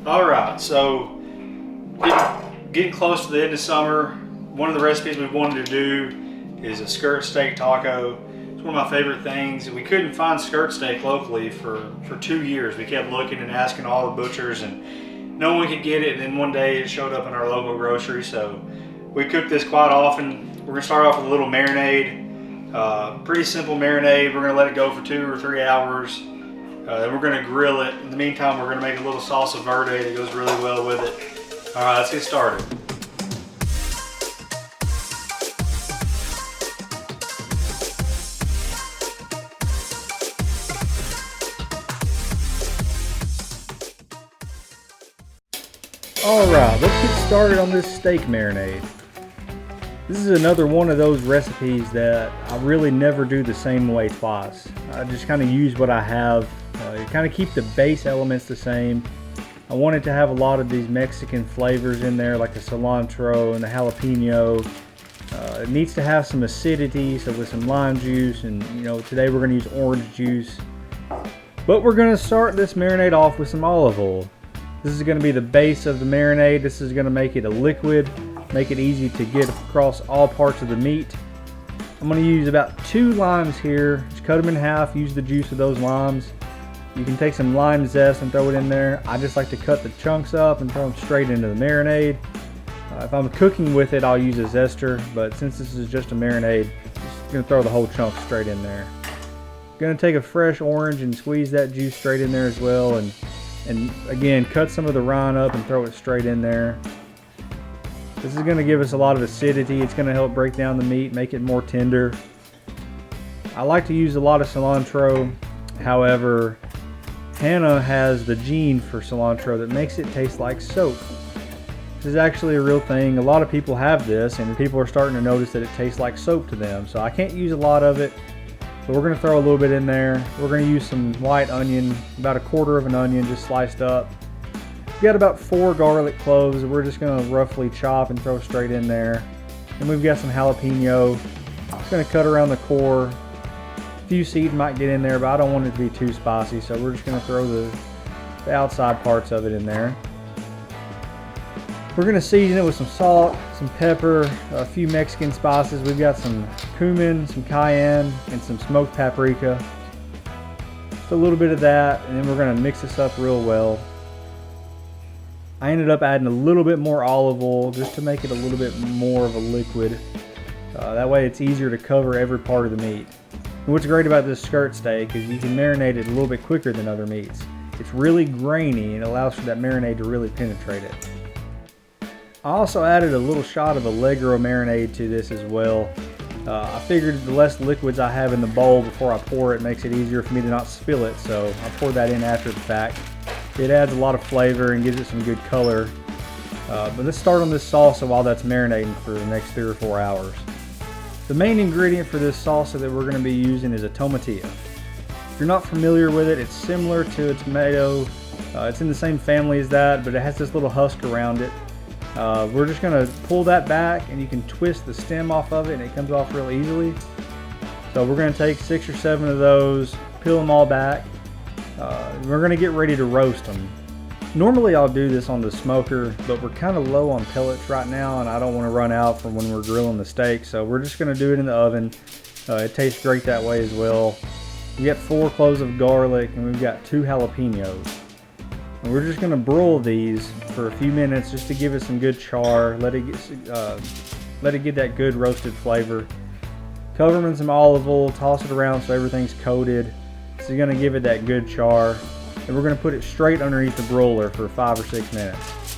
All right, so getting close to the end of summer, one of the recipes we wanted to do is a skirt steak taco. It's one of my favorite things. We couldn't find skirt steak locally for 2 years. We kept looking and asking all the butchers and no one could get it. And then one day it showed up in our local grocery. So we cook this quite often. We're gonna start off with a little marinade. Pretty simple marinade. We're gonna let it go for 2 or 3 hours. Then we're gonna grill it. In the meantime, we're gonna make a little salsa verde that goes really well with it. All right, let's get started. All right, let's get started on this steak marinade. This is another one of those recipes that I really never do the same way twice. I just kind of use what I have. Kind of keep the base elements the same. I wanted to have a lot of these Mexican flavors in there, like the cilantro and the jalapeno. It needs to have some acidity, so with some lime juice, and today we're going to use orange juice. But we're going to start this marinade off with some olive oil. This is going to be the base of the marinade. This is going to make it a liquid, make it easy to get across all parts of the meat. I'm going to use about 2 limes here. Just cut them in half, use the juice of those limes. You can take some lime zest and throw it in there. I just like to cut the chunks up and throw them straight into the marinade. If I'm cooking with it, I'll use a zester, but since this is just a marinade, I'm just going to throw the whole chunk straight in there. Going to take a fresh orange and squeeze that juice straight in there as well, and again, cut some of the rind up and throw it straight in there. This is going to give us a lot of acidity. It's going to help break down the meat, make it more tender. I like to use a lot of cilantro. However, Hannah has the gene for cilantro that makes it taste like soap. This is actually a real thing. A lot of people have this, and people are starting to notice that it tastes like soap to them. So I can't use a lot of it, but we're going to throw a little bit in there. We're going to use some white onion, about 1/4 of an onion just sliced up. We've got about 4 garlic cloves that we're just going to roughly chop and throw straight in there. And we've got some jalapeno. Just going to cut around the core. A few seeds might get in there, but I don't want it to be too spicy, so we're just going to throw the outside parts of it in there. We're going to season it with some salt, some pepper, a few Mexican spices. We've got some cumin, some cayenne, and some smoked paprika. Just a little bit of that, and then we're going to mix this up real well. I ended up adding a little bit more olive oil just to make it a little bit more of a liquid. That way it's easier to cover every part of the meat. And what's great about this skirt steak is you can marinate it a little bit quicker than other meats. It's really grainy and it allows for that marinade to really penetrate it. I also added a little shot of Allegro marinade to this as well. I figured the less liquids I have in the bowl before I pour it makes it easier for me to not spill it, so I poured that in after the fact. It adds a lot of flavor and gives it some good color. But let's start on this salsa while that's marinating for the next 3 or 4 hours. The main ingredient for this salsa that we're going to be using is a tomatillo. If you're not familiar with it, it's similar to a tomato. It's in the same family as that, but it has this little husk around it. We're just going to pull that back, and you can twist the stem off of it and it comes off real easily. So we're going to take 6 or 7 of those, peel them all back. We're going to get ready to roast them. Normally I'll do this on the smoker, but we're kind of low on pellets right now and I don't want to run out from when we're grilling the steak, so we're just going to do it in the oven. It tastes great that way as well. We got 4 cloves of garlic and we've got 2 jalapenos. And we're just going to broil these for a few minutes just to give it some good char, let it get that good roasted flavor. Cover them in some olive oil, toss it around so everything's coated. So you're going to give it that good char. And we're going to put it straight underneath the broiler for 5 or 6 minutes.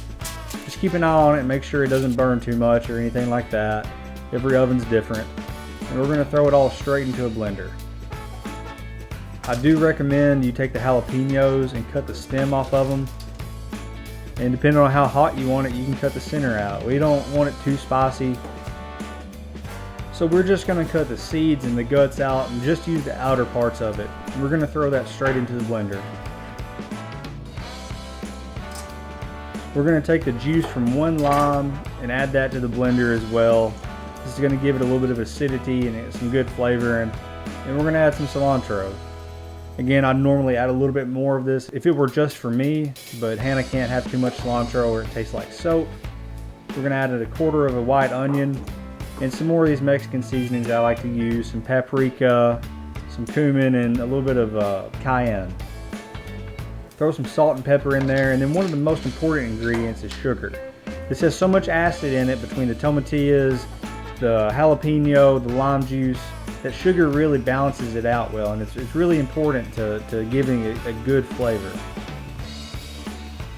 Just keep an eye on it and make sure it doesn't burn too much or anything like that. Every oven's different. And we're going to throw it all straight into a blender. I do recommend you take the jalapenos and cut the stem off of them. And depending on how hot you want it, you can cut the center out. We don't want it too spicy. So we're just going to cut the seeds and the guts out and just use the outer parts of it. And we're going to throw that straight into the blender. We're going to take the juice from 1 lime and add that to the blender as well. This is going to give it a little bit of acidity and some good flavor, and we're going to add some cilantro. Again, I'd normally add a little bit more of this if it were just for me, but Hannah can't have too much cilantro or it tastes like soap. We're gonna add a quarter of a white onion and some more of these Mexican seasonings I like to use, some paprika, some cumin, and a little bit of cayenne. Throw some salt and pepper in there, and then one of the most important ingredients is sugar. This has so much acid in it between the tomatillos, the jalapeno, the lime juice, that sugar really balances it out well, and it's really important to giving it a good flavor.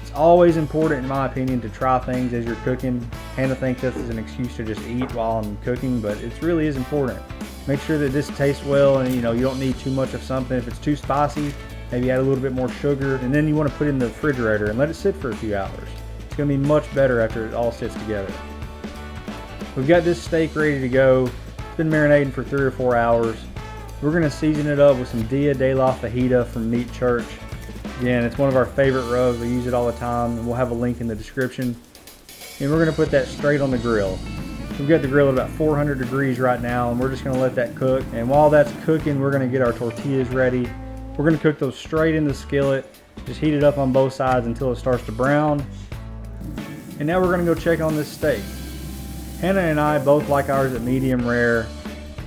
It's always important, in my opinion, to try things as you're cooking. Hannah thinks this is an excuse to just eat while I'm cooking, but it really is important. Make sure that this tastes well, and you don't need too much of something. If it's too spicy, maybe add a little bit more sugar, and then you want to put it in the refrigerator and let it sit for a few hours. It's going to be much better after it all sits together. We've got this steak ready to go. It's been marinating for 3 or 4 hours. We're going to season it up with some Dia de la Fajita from Meat Church. Again, it's one of our favorite rubs. We use it all the time, and we'll have a link in the description. And we're going to put that straight on the grill. We've got the grill at about 400 degrees right now, and we're just going to let that cook. And while that's cooking, we're going to get our tortillas ready. We're going to cook those straight in the skillet. Just heat it up on both sides until it starts to brown. And now we're going to go check on this steak. Hannah and I both like ours at medium rare.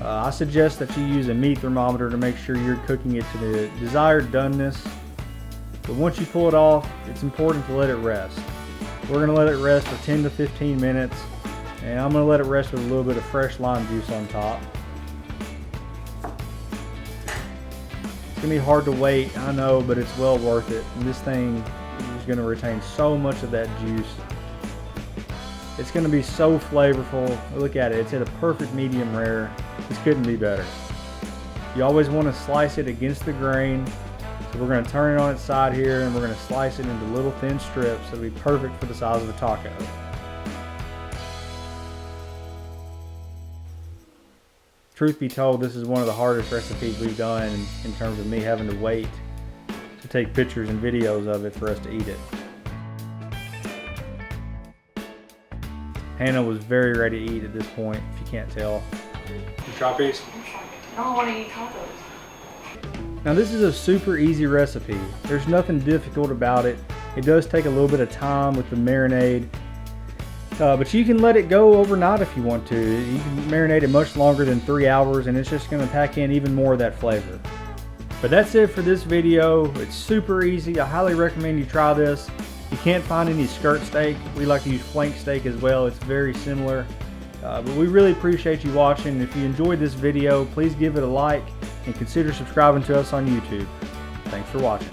I suggest that you use a meat thermometer to make sure you're cooking it to the desired doneness. But once you pull it off, it's important to let it rest. We're going to let it rest for 10 to 15 minutes, and I'm going to let it rest with a little bit of fresh lime juice on top. It's going to be hard to wait, I know, but it's well worth it. And this thing is going to retain so much of that juice. It's going to be so flavorful. Look at it, it's at a perfect medium rare. This couldn't be better. You always want to slice it against the grain. So we're going to turn it on its side here, and we're going to slice it into little thin strips. It'll be perfect for the size of a taco. Truth be told, this is one of the hardest recipes we've done in terms of me having to wait to take pictures and videos of it for us to eat it. Hannah was very ready to eat at this point, if you can't tell. You try a piece? I don't want to eat tacos. Now this is a super easy recipe. There's nothing difficult about it. It does take a little bit of time with the marinade, but you can let it go overnight if you want to. You can marinate it much longer than 3 hours, and it's just going to pack in even more of that flavor. But that's it for this video. It's super easy. I highly recommend you try this. You can't find any skirt steak. We like to use flank steak as well. It's very similar. But we really appreciate you watching. If you enjoyed this video, please give it a like and consider subscribing to us on YouTube. Thanks for watching.